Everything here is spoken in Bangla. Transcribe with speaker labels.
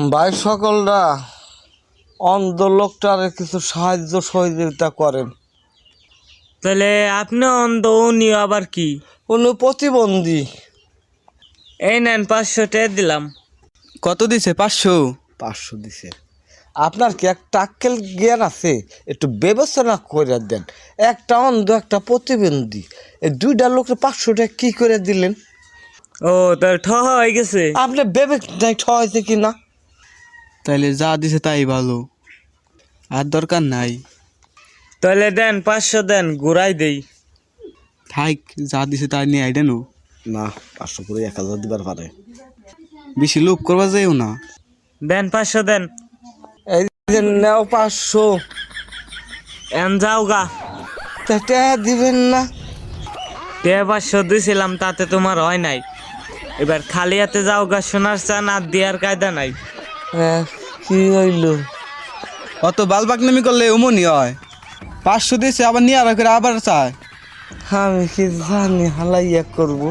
Speaker 1: ভাই সকলরা অন্ধ লোকটারে কিছু সাহায্য সহযোগিতা করেন।
Speaker 2: তাহলে আপনি অন্ধ, উনি আবার কি?
Speaker 1: উনি প্রতিবন্ধী।
Speaker 2: এই নেন 500 টাকা দিলাম।
Speaker 3: কত দিছে? 500?
Speaker 1: 500 দিছে। আপনার কি এক টাক্কেল জ্ঞান আছে? একটু বিবেচনা করে দেন। একটা অন্ধ একটা প্রতিবন্ধী, এই দুইটা লোকের 500 টাকা কি করে দিলেন?
Speaker 2: ও তার হয়ে গেছে।
Speaker 1: আপনি বিবেক নাই ঠয়েছে কি না?
Speaker 3: তাইলে যা দিছে তাই ভালো, আর দরকার নাই।
Speaker 2: তাহলে দেন 500 দেন, ঘুরাই দেই।
Speaker 3: থাক, যা দিছে তাই নিয়ে আইডে নো।
Speaker 1: না, 500 করে 1000 দিবার পারে।
Speaker 3: বেশি লোক করবা যাইও না।
Speaker 2: দেন 500 দেন।
Speaker 1: এই যে নাও 500।
Speaker 2: এন যাও গা।
Speaker 1: টাকা দিবেন না?
Speaker 2: টাকা 500 দিছিলাম, তাতে তোমার হয় নাই। এবার খালি হাতে যাও গা, সোনার চান আর দেওয়ার কায়দা নাই।
Speaker 1: কি হইলো?
Speaker 3: অত বালবাকনামি করলে অমনি হয়। 500 দিছে, আবার নিয়ে আর করে আবার চায়।
Speaker 1: আমি কি জানি হালাইয়া করবো।